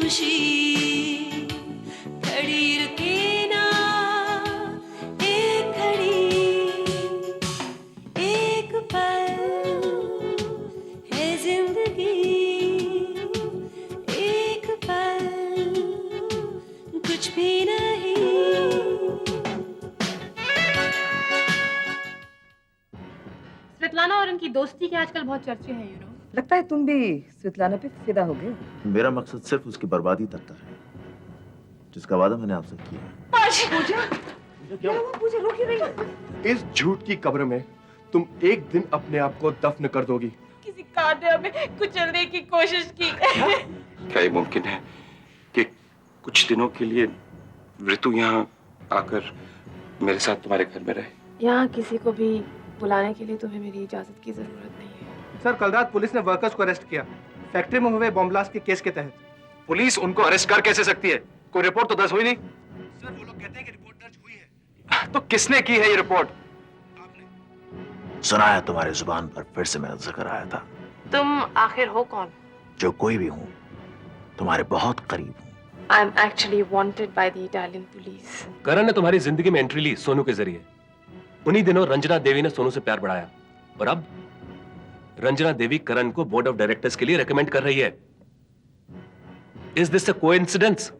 खुशी खड़ी रुके ना एक घड़ी एक पल है जिंदगी एक पल कुछ भी नहीं। स्वेतलाना और उनकी दोस्ती के आजकल बहुत चर्चे हैं यू नो। लगता है तुम भी स्वेतलाना पे फिदा हो गए। मेरा मकसद सिर्फ उसकी बर्बादी तक था, जिसका वादा मैंने आपसे किया है। पूजा, क्या हुआ? पूजा रो क्यों रही है? इस झूठ की कब्र में तुम एक दिन अपने आप को दफन कर दोगी। किसी कार ने हमें कुचलने की कोशिश की। क्या ये मुमकिन है कि कुछ दिनों के लिए ऋतु यहाँ आकर मेरे साथ तुम्हारे घर में रहे? यहाँ किसी को भी बुलाने के लिए तुम्हें मेरी इजाजत की जरूरत नहीं है। सर, कल रात पुलिस ने वर्कर्स को अरेस्ट किया फैक्ट्री में हुए बॉम्ब ब्लास्ट के केस के तहत। पुलिस उनको अरेस्ट कर कैसे सकती है? कोई रिपोर्ट तो दर्ज हुई नहीं। सर, वो लोग कहते हैं कि रिपोर्ट दर्ज हुई है। तो किसने की है ये रिपोर्ट? आपने। सुना है तुम्हारी जुबान पर फिर से मेरा जिक्र आया था। तुम आखिर हो कौन? जो कोई भी हूँ, तुम्हारे बहुत करीब हूँ। I am actually wanted by the Italian police. Karan ने तुम्हारी जिंदगी में एंट्री ली सोनू के जरिए। उन्हीं दिनों रंजना देवी ने सोनू से प्यार बढ़ाया और अब रंजना देवी करण को बोर्ड ऑफ डायरेक्टर्स के लिए रेकमेंड कर रही है। Is this a coincidence?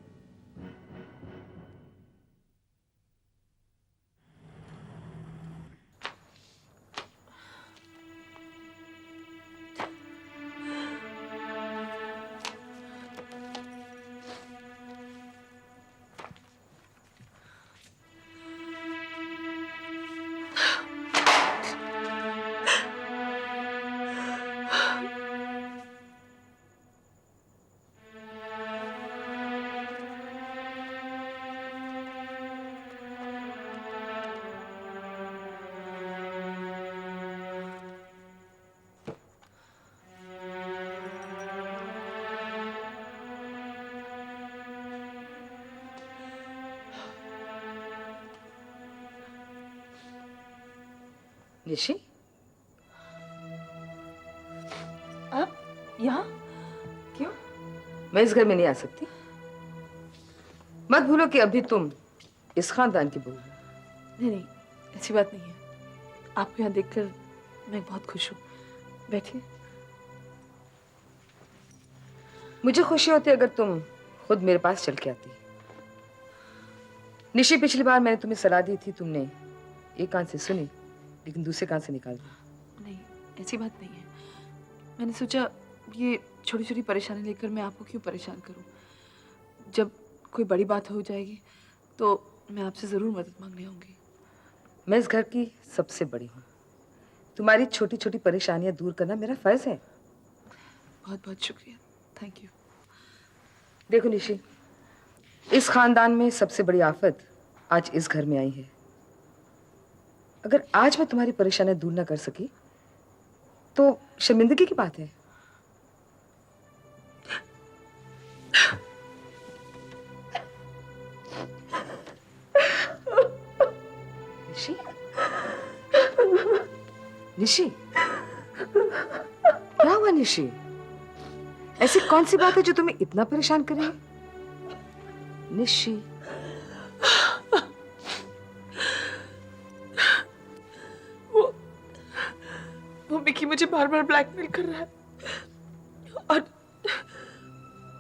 Nishi, आप यहाँ क्यों? मैं इस घर में नहीं आ सकती। मत भूलो कि अभी तुम इस खानदान की बहू हो। नहीं नहीं, ऐसी बात नहीं है। आपको यहाँ देखकर मैं बहुत खुश हूँ। बैठिए। मुझे खुशी होती अगर तुम खुद मेरे पास चल के आती। निशी, पिछली बार मैंने तुम्हें सलाह दी थी, तुमने एक कान से सुनी लेकिन दूसरे कान से निकाल दी। नहीं, ऐसी बात नहीं है। मैंने सोचा ये छोटी छोटी परेशानी लेकर मैं आपको क्यों परेशान करूं। जब कोई बड़ी बात हो जाएगी तो मैं आपसे ज़रूर मदद मांगने आऊंगी। मैं इस घर की सबसे बड़ी हूँ। तुम्हारी छोटी छोटी परेशानियां दूर करना मेरा फर्ज है। बहुत बहुत शुक्रिया। Thank you. देखो निशी, इस खानदान में सबसे बड़ी आफत आज इस घर में आई है। अगर आज मैं तुम्हारी परेशानियां दूर ना कर सकी तो शर्मिंदगी की बात है। निशी, निशी, क्या हुआ निशी? ऐसी कौन सी बात है जो तुम्हें इतना परेशान करे? निशी, वो मिकी मुझे बार बार ब्लैकमेल कर रहा है और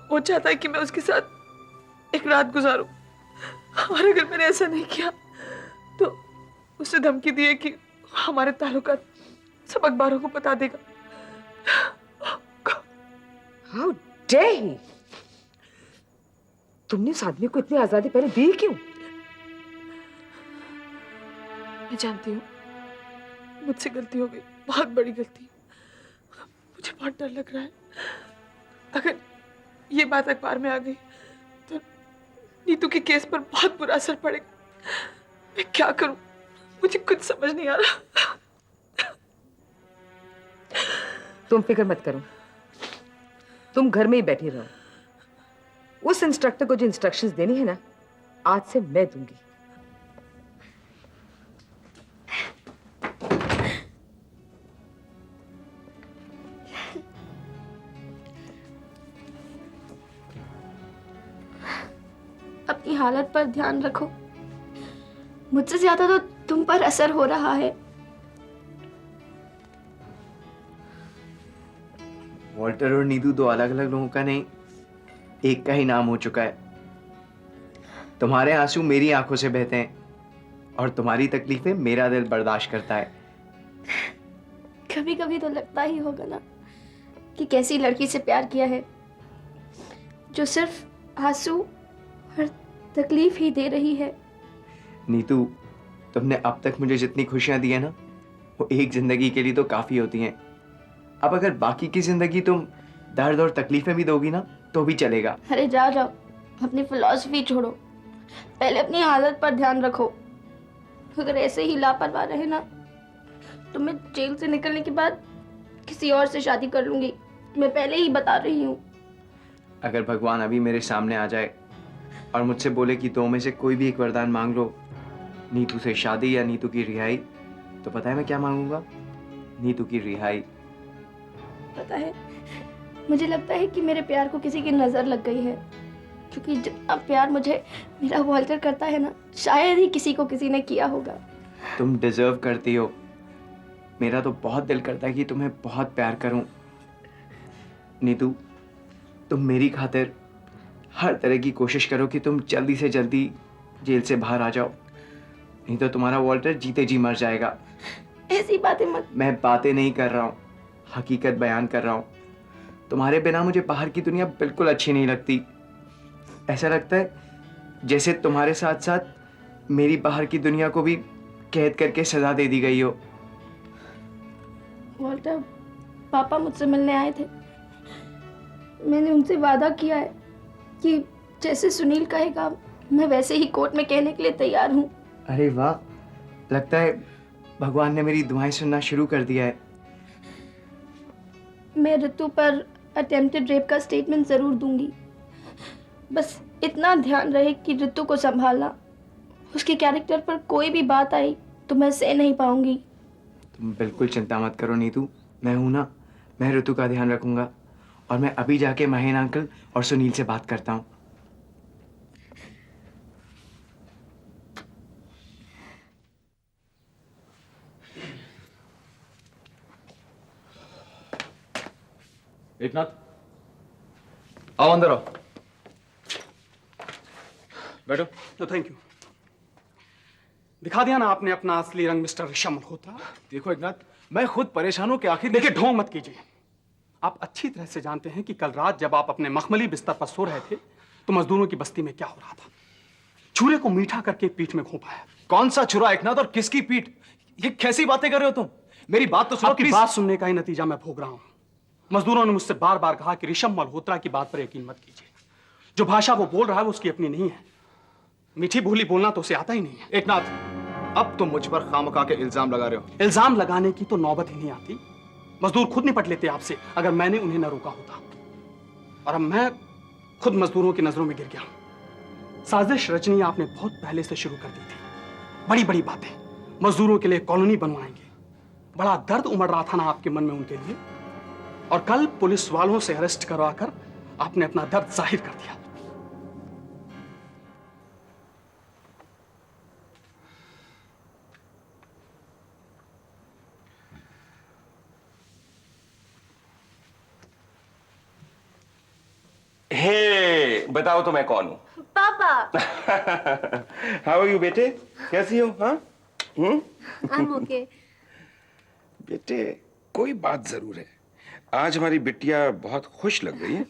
वो चाहता है कि मैं उसके साथ एक रात गुजारूं, और अगर मैंने ऐसा नहीं किया तो उसे धमकी दी है कि हमारे ताल्लुकात सब अखबारों को बता देगा। How dare he? तुमने उस आदमी को इतनी आजादी पहले दी क्यों? मैं जानती हूँ मुझसे गलती हो गई, बहुत बड़ी गलती। मुझे बहुत डर लग रहा है अगर ये बात अखबार में आ गई तो नीतू के केस पर बहुत बुरा असर पड़ेगा। मैं क्या करूं, मुझे कुछ समझ नहीं आ रहा। तुम फिक्र मत करो, तुम घर में ही बैठी रहो। उस इंस्ट्रक्टर को जो इंस्ट्रक्शंस देनी है ना, आज से मैं दूंगी। अपनी हालत पर ध्यान रखो। मुझसे ज्यादा तो तुम पर असर हो रहा है। वॉल्टर और नीतू दो अलग अलग लोगों का नहीं, एक का ही नाम हो चुका है। तुम्हारे आंसू मेरी आंखों से बहते हैं और तुम्हारी तकलीफें मेरा दिल बर्दाश्त करता है। कभी कभी तो लगता ही होगा ना कि कैसी लड़की से प्यार किया है जो सिर्फ आंसू और तकलीफ ही दे रही है। नीतू, तुमने अब तक मुझे जितनी खुशियां दी है ना, वो एक जिंदगी के लिए तो काफी होती हैं। अब अगर बाकी की जिंदगी तुम दर्द और तकलीफें भी दोगी ना तो भी चलेगा। अरे जाओ जाओ, अपनी फिलॉसफी छोड़ो, पहले अपनी हालत पर ध्यान रखो। अगर ऐसे ही लापरवाह रहे ना तो मैं जेल से निकलने के बाद किसी और से शादी कर लूंगी। मैं पहले ही बता रही हूँ। अगर भगवान अभी मेरे सामने आ जाए और मुझसे बोले कि दो में से कोई भी एक वरदान मांग लो, नीतू से शादी या नीतू की रिहाई, तो पता है मैं क्या मांगूंगा? नीतू की रिहाई। पता है, मुझे लगता है कि मेरे प्यार को किसी की नजर लग गई है, क्योंकि जितना प्यार मुझे मेरा वॉल्टर करता है ना, शायद ही किसी को किसी ने किया होगा। तुम डिजर्व करती हो। मेरा तो बहुत दिल करता है कि तुम्हें बहुत प्यार करूं। नीतू, तुम मेरी खातिर हर तरह की कोशिश करो कि तुम जल्दी से जल्दी जेल से बाहर आ जाओ, नहीं तो तुम्हारा वॉल्टर जीते जी मर जाएगा। ऐसी बातें मत। मैं बातें नहीं कर रहा हूँ, हकीकत बयान कर रहा हूँ। तुम्हारे बिना मुझे बाहर की दुनिया बिल्कुल अच्छी नहीं लगती। ऐसा लगता है जैसे तुम्हारे साथ साथ मेरी बाहर की दुनिया को भी कैद करके सजा दे दी गई हो। वॉल्टर, पापा मुझसे मिलने आए थे। मैंने उनसे वादा किया है कि जैसे सुनील कहेगा मैं वैसे ही कोर्ट में कहने के लिए तैयार हूँ। अरे वाह, लगता है भगवान ने मेरी दुआएं सुनना शुरू कर दिया है। मैं ऋतु पर अटेम्प्टेड रेप का स्टेटमेंट जरूर दूंगी। बस इतना ध्यान रहे कि ऋतु को संभालना। उसके कैरेक्टर पर कोई भी बात आई तो मैं सह नहीं पाऊंगी। तुम बिल्कुल चिंता मत करो नीतू, मैं हूं ना। मैं ऋतु का ध्यान रखूंगा और मैं अभी जाके महेन अंकल और सुनील से बात करता हूँ। एकनाथ, आओ अंदर आओ, बैठो। तो थैंक यू। दिखा दिया ना आपने अपना असली रंग मिस्टर ऋषभ मल्होत्रा। देखो एकनाथ, मैं खुद परेशान हूं कि आखिर देखिए, ढोंग मत कीजिए। आप अच्छी तरह से जानते हैं कि कल रात जब आप अपने मखमली बिस्तर पर सो रहे थे तो मजदूरों की बस्ती में क्या हो रहा था। छुरे को मीठा करके पीठ में घोंपा है। कौन सा छुरा एकनाथ, और किसकी पीठ? ये कैसी बातें कर रहे हो तुम? मेरी बात तो सुनो। आपकी बात सुनने का ही नतीजा मैं भोग रहा हूं। मजदूरों ने मुझसे बार बार कहा कि ऋषभ मल्होत्रा की बात पर यकीन मत कीजिए। जो भाषा वो बोल रहा है वो उसकी अपनी नहीं है। मीठी बोली बोलना तो उसे आता ही नहीं है। एकनाथ, अब तुम मुझ पर खामखा के इल्जाम लगा रहे हो। इल्जाम लगाने की तो नौबत ही नहीं आती। मजदूर खुद निपट लेते आपसे अगर मैंने उन्हें न रोका होता। और अब मैं खुद मजदूरों की नजरों में गिर गया हूं। साजिश रचनी आपने बहुत पहले से शुरू कर दी थी। बड़ी बड़ी बातें, मजदूरों के लिए कॉलोनी बनवाएंगे। बड़ा दर्द उमड़ रहा था ना आपके मन में उनके लिए। और कल पुलिस वालों से अरेस्ट करवाकर आपने अपना दर्द जाहिर कर दिया। हे, बताओ तो मैं कौन हूं? पापा। हाउ आर यू बेटे, कैसी हो? हाँ, आई एम ओके। बेटे, कोई बात जरूर है, आज हमारी बिटिया बहुत खुश लग रही है।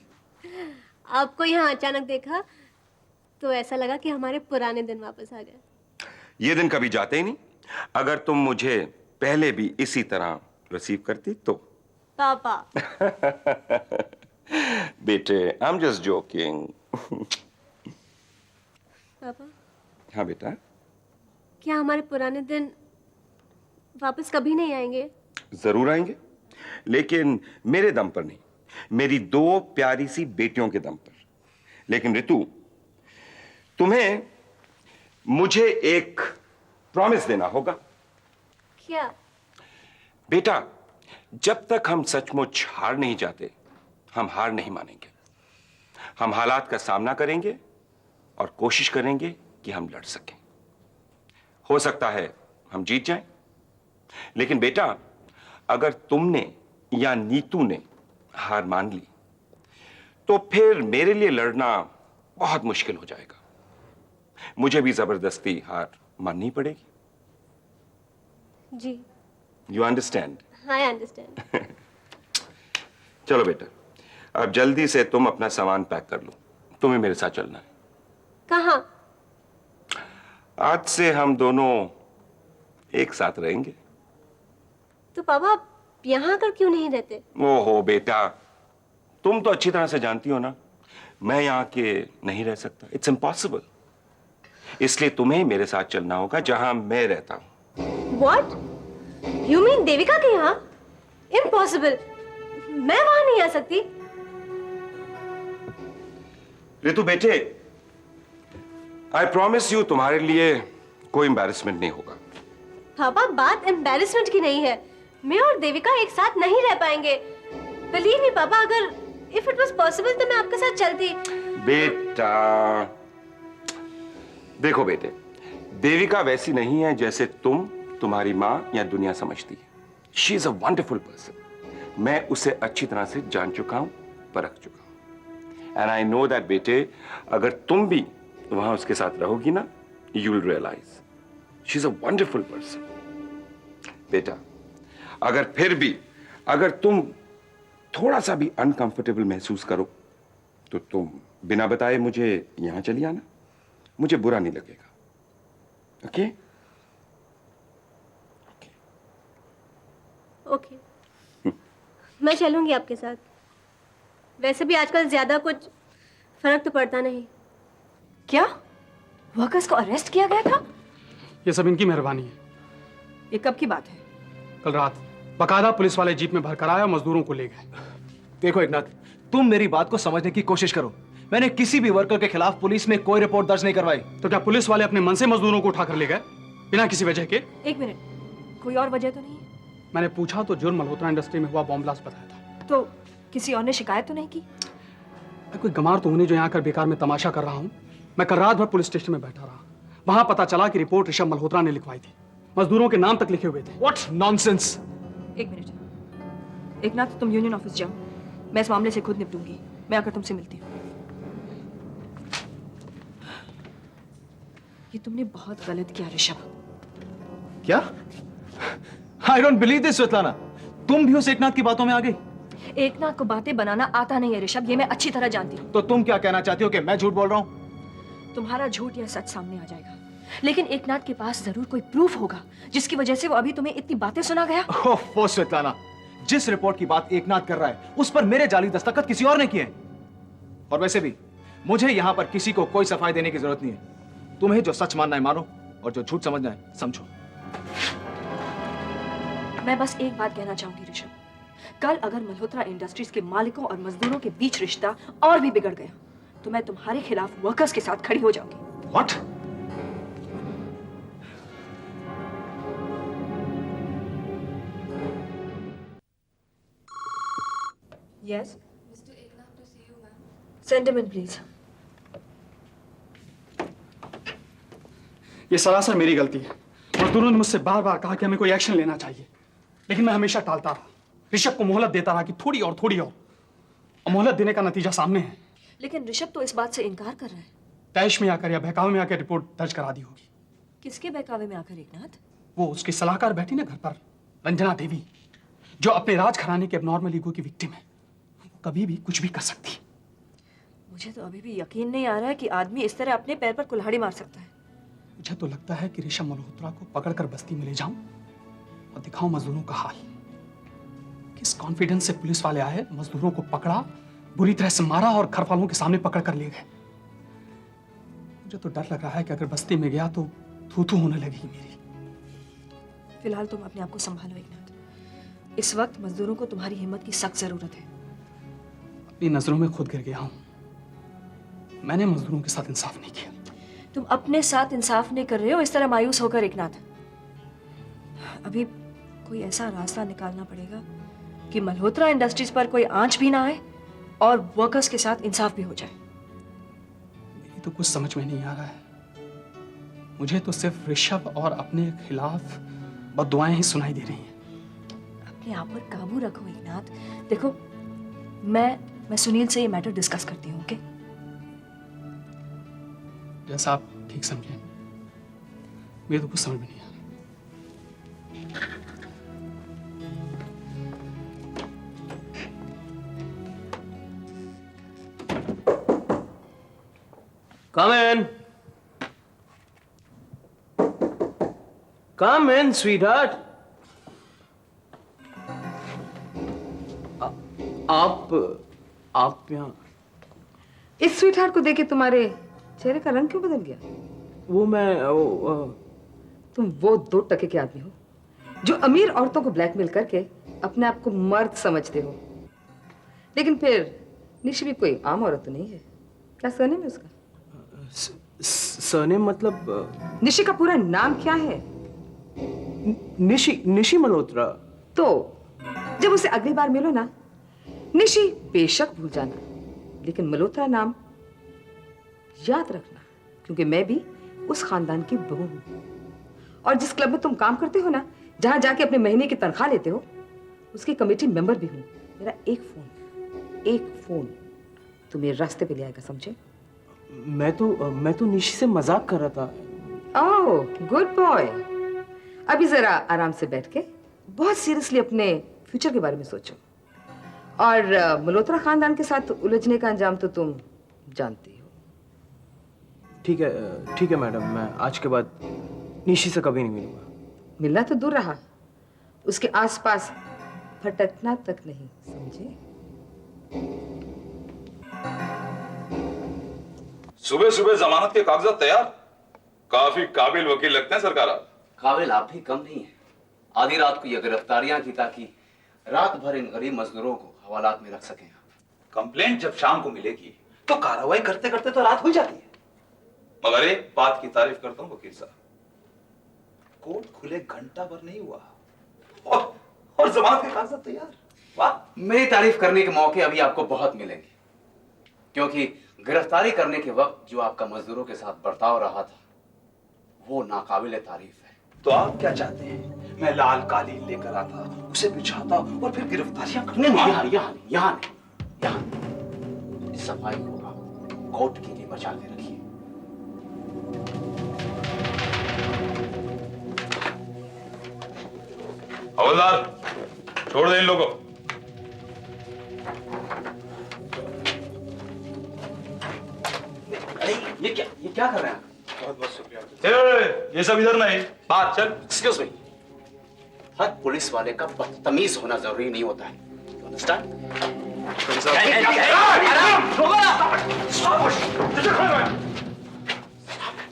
आपको यहाँ अचानक देखा तो ऐसा लगा कि हमारे पुराने दिन वापस आ गए। ये दिन कभी जाते ही नहीं। अगर तुम मुझे पहले भी इसी तरह रिसीव करती तो। पापा। बेटे, आई एम जस्ट जोकिंग। पापा, हाँ बेटा। क्या हमारे पुराने दिन वापस कभी नहीं आएंगे? जरूर आएंगे, लेकिन मेरे दम पर नहीं, मेरी दो प्यारी सी बेटियों के दम पर। लेकिन ऋतु, तुम्हें मुझे एक प्रॉमिस देना होगा। क्या? बेटा, जब तक हम सचमुच हार नहीं जाते, हम हार नहीं मानेंगे। हम हालात का सामना करेंगे और कोशिश करेंगे कि हम लड़ सकें। हो सकता है हम जीत जाएं, लेकिन बेटा अगर तुमने या नीतू ने हार मान ली तो फिर मेरे लिए लड़ना बहुत मुश्किल हो जाएगा। मुझे भी जबरदस्ती हार माननी पड़ेगी। जी, यू अंडरस्टैंड? I understand. चलो बेटा, अब जल्दी से तुम अपना सामान पैक कर लो, तुम्हें मेरे साथ चलना है। कहाँ? आज से हम दोनों एक साथ रहेंगे। तो पापा आप यहाँ आकर क्यों नहीं रहते? ओहो बेटा, तुम तो अच्छी तरह से जानती हो ना, मैं यहाँ के नहीं रह सकता। It's impossible. इसलिए तुम्हें मेरे साथ चलना होगा जहां मैं रहता हूं। What? You mean देविका के यहाँ? Impossible. मैं वहां नहीं आ सकती। रितु बेटे, आई प्रॉमिस यू तुम्हारे लिए कोई एम्बैरेसमेंट नहीं होगा। पापा बात एम्बैरेसमेंट की नहीं है, मैं और देविका एक साथ नहीं रह पाएंगे। बिलीव मी पापा, अगर इफ इट वाज पॉसिबल तो मैं आपके साथ चलती। बेटा देखो बेटे, देविका वैसी नहीं है जैसे तुम्हारी माँ या दुनिया समझती है। She is a wonderful person. मैं उसे अच्छी तरह से जान चुका हूं, परख चुका हूं। एंड आई नो दैट बेटे, अगर तुम भी वहां उसके साथ रहोगी ना, you will realize she is a wonderful person. बेटा अगर तुम थोड़ा सा भी अनकंफर्टेबल महसूस करो तो तुम बिना बताए मुझे यहां चली आना, मुझे बुरा नहीं लगेगा। ओके? ओके, मैं चलूंगी आपके साथ। वैसे भी आजकल ज्यादा कुछ फर्क तो पड़ता नहीं। क्या वर्कर्स को अरेस्ट किया गया था? ये सब इनकी मेहरबानी है। ये कब की बात है? कल रात बकायदा पुलिस वाले जीप में भरकर आया, मजदूरों को ले गए। देखो एकनाथ, तुम मेरी बात को समझने की कोशिश करो। मैंने किसी भी वर्कर के खिलाफ पुलिस में कोई रिपोर्ट दर्ज नहीं करवाई। तो क्या पुलिस वाले अपने मन से मजदूरों को उठाकर ले गए बिना किसी वजह के? एक मिनट, कोई और वजह तो नहीं है? मैंने पूछा तो जुर्म मल्होत्रा इंडस्ट्री में हुआ बॉम्ब ब्लास्ट बताया था। तो किसी और ने शिकायत तो नहीं की? मैं कोई गमार तो हूं नहीं जो यहाँ कर बेकार में तमाशा कर रहा हूँ। मैं कल रात भर पुलिस स्टेशन में बैठा रहा, वहां पता चला कि रिपोर्ट ऋषभ मल्होत्रा ने लिखवाई थी। मजदूरों के नाम तक लिखे हुए थे। What nonsense! एक मिनट, एकनाथ तुम यूनियन ऑफिस जाओ, मैं इस मामले से खुद निपटूंगी। मैं आकर तुमसे मिलती हूँ। ये तुमने बहुत गलत किया ऋषभ। क्या? I don't believe this Svetlana, तुम भी उस एकनाथ की बातों में आ गई। एकनाथ को बातें बनाना आता नहीं है ऋषभ, ये मैं अच्छी तरह जानती हूँ। तो तुम क्या कहना चाहती हो कि मैं झूठ बोल रहा हूँ? तुम्हारा झूठ या सच सामने आ जाएगा, लेकिन एकनाथ के पास जरूर कोई प्रूफ होगा जिसकी वजह से वो अभी तुम्हें इतनी बातें सुना गया। ओह स्वेतलाना, जिस रिपोर्ट की बात एकनाथ कर रहा है उस पर मेरे जाली दस्तखत किसी और ने किए हैं। और वैसे भी मुझे यहाँ पर किसी को कोई सफाई देने की जरूरत नहीं है। तुम्हें जो सच मानना है मानो, और जो झूठ समझना है समझो। मैं बस एक बात कहना चाहूंगी ऋषभ, कल अगर मल्होत्रा इंडस्ट्रीज के मालिकों और मजदूरों के बीच रिश्ता और भी बिगड़ गया तो मैं तुम्हारे खिलाफ वर्कर्स के साथ खड़ी हो जाऊंगी। What? Yes. Mr. Eknath to see you, ma'am. Send him in, please. ये सरासर मेरी गलती है। मजदूरों ने मुझसे बार बार कहा कि हमें कोई एक्शन लेना चाहिए, लेकिन मैं हमेशा टालता रहा। ऋषभ को मोहलत देता रहा कि थोड़ी और मोहलत देने का नतीजा सामने है। लेकिन ऋषभ तो इस बात से इनकार कर रहा है। तैश में आकर या बहकावे में आकर रिपोर्ट दर्ज करा दी होगी। किसके बहकावे में आकर एकनाथ? वो उसकी सलाहकार बैठी ना घर पर, रंजना देवी, जो अपने राज घराने के एबनॉर्मल ईगो की विक्टिम है। वो कभी भी कुछ भी कर सकती है। मुझे तो अभी भी यकीन नहीं आ रहा है कि आदमी इस तरह अपने पैर पर कुल्हाड़ी मार सकता है। मुझे तो लगता है कि ऋषभ मल्होत्रा को पकड़कर बस्ती में ले जाऊं और दिखाऊं मजदूरों का हाल। किस कॉन्फिडेंस से पुलिस वाले आए, मजदूरों को पकड़ा, बुरी तरह से मारा और घर वालों के सामने पकड़ कर ले गए। मुझे तो डर लग रहा है कि अगर बस्ती में गया तो थू-थू होने लगेगी मेरी। फिलहाल तुम अपने आप को संभालो एकनाथ। इस वक्त मजदूरों को तुम्हारी हिम्मत की सख्त जरूरत है। अपनी नजरों में खुद गिर गया हूं। मैंने मजदूरों के साथ इंसाफ नहीं किया। तुम अपने साथ इंसाफ नहीं कर रहे हो इस तरह मायूस होकर एकनाथ। अभी कोई ऐसा रास्ता निकालना पड़ेगा कि मल्होत्रा इंडस्ट्रीज पर कोई आंच भी ना आए और वर्कर्स के साथ इंसाफ भी हो जाए। मेरी तो कुछ समझ में नहीं आ रहा है। मुझे तो सिर्फ ऋषभ और अपने खिलाफ बद्दुआएं ही सुनाई दे रही हैं। अपने आप पर काबू रखो एकनाथ। देखो, मैं सुनील से ये मैटर डिस्कस करती हूँ, ओके? जैसा आप ठीक समझें। मुझे तो कुछ समझ में नहीं आ रहा। Come in. Come in, sweetheart. आप यहाँ? इस स्वीटहार्ट को देख के तुम्हारे चेहरे का रंग क्यों बदल गया? तुम वो 2 टके के आदमी हो जो अमीर औरतों को ब्लैकमेल करके अपने आप को मर्द समझते हो। लेकिन फिर निशी भी कोई आम औरत तो नहीं है। क्या सरनेम है उसका? सरनेम मतलब? निशी का पूरा नाम क्या है? निशी मल्होत्रा। तो जब उसे अगली बार मिलो ना, निशी बेशक भूल जाना, लेकिन मल्होत्रा नाम याद रखना, क्योंकि मैं भी उस खानदान की बहू हूं। और जिस क्लब में तुम काम करते हो ना, जहां जाके अपने महीने की तनख्वाह लेते हो, उसकी कमेटी मेंबर भी हूं। मेरा एक फोन तुम्हें रास्ते पे ले आएगा, समझे? मैं तो निशी से मजाक कर रहा था। ओह, गुड बॉय। अभी जरा आराम से बैठ के बहुत सीरियसली अपने फ्यूचर के बारे में सोचो। और मल्होत्रा खानदान के साथ उलझने का अंजाम तो तुम जानती हो। ठीक है मैडम, मैं आज के बाद निशी से कभी नहीं मिलूंगा। मिलना तो दूर रहा, उसके आसपास भटकना तक नहीं, समझे? सुबह सुबह जमानत के कागजात तैयार। काफी काबिल वकील लगते हैं सरकार आप। काबिल आप भी कम नहीं है। आधी रात को ये गिरफ्तारियां की ताकि रात भर इन गरीब मजदूरों को हवालात में रख सकें। कंप्लेंट जब शाम को मिलेगी तो कार्रवाई करते करते तो रात हो जाती है। मगर एक बात की तारीफ करता हूं वकील साहब, कोर्ट खुले घंटा भर नहीं हुआ और जमानत के कागजात तैयार। वाह! मेरी तारीफ करने के मौके अभी आपको बहुत मिलेंगे, क्योंकि गिरफ्तारी करने के वक्त जो आपका मजदूरों के साथ बर्ताव रहा था वो नाकाबिले तारीफ है। तो आप क्या चाहते हैं? मैं लाल कालीन लेकर आता, उसे बिछाता और फिर गिरफ्तारियां करने यहाँ इस सफाई को आप कोर्ट के लिए बचा के रखिए। हवलदार, छोड़ दे इन लोगों। ये क्या कर रहे हैं? बहुत बहुत शुक्रिया। ये सब इधर नहीं, बात चल। एक्सक्यूज मी, हर पुलिस वाले का बदतमीज होना जरूरी नहीं होता है।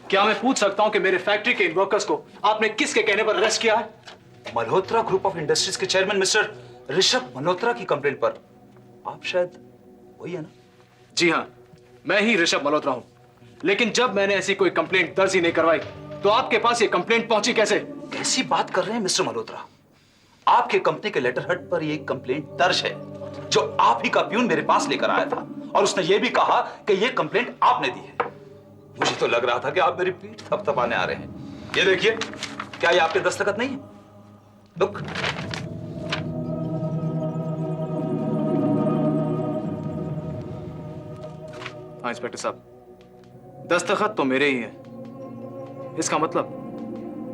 क्या मैं पूछ सकता हूं कि मेरे फैक्ट्री के इन वर्कर्स को आपने किसके कहने पर अरेस्ट किया है? मल्होत्रा ग्रुप ऑफ इंडस्ट्रीज के चेयरमैन मिस्टर ऋषभ मल्होत्रा की कंप्लेंट पर। आप शायद वही है ना? जी हां, मैं ही ऋषभ मल्होत्रा हूं। लेकिन जब मैंने ऐसी कोई कंप्लेंट दर्ज ही नहीं करवाई तो आपके पास ये कंप्लेंट पहुंची कैसे? कैसी बात कर रहे हैं मिस्टर मल्होत्रा? आपके कंपनी के लेटर हेड पर ये कंप्लेंट दर्ज है, जो आप ही का प्यून मेरे पास लेकर आया था, और उसने ये भी कहा कि ये कंप्लेंट आपने दी है। मुझे तो लग रहा था कि आप मेरी पीठ थपथपाने आ रहे हैं। ये देखिए, क्या ये आपके दस्तखत नहीं है? लुक। हाँ इंस्पेक्टर साहब, दस्तखत तो मेरे ही है। इसका मतलब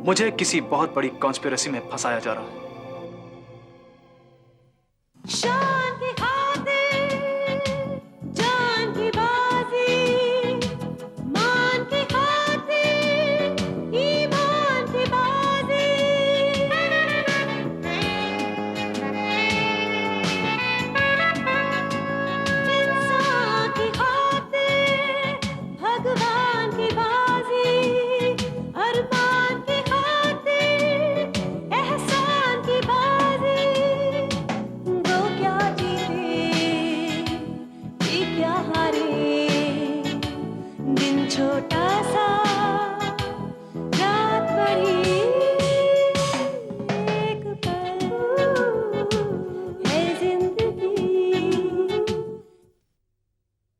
मुझे किसी बहुत बड़ी कॉन्स्पिरेसी में फंसाया जा रहा है। शान की खातिर जान की बाजी, मान की खातिर ईमान की बाजी। इंसान की खातिर भगवान की बाजी, अरमान की खातिर एहसान की बाजी। वो क्या जीते, ये क्या हारे, दिन छोटा सा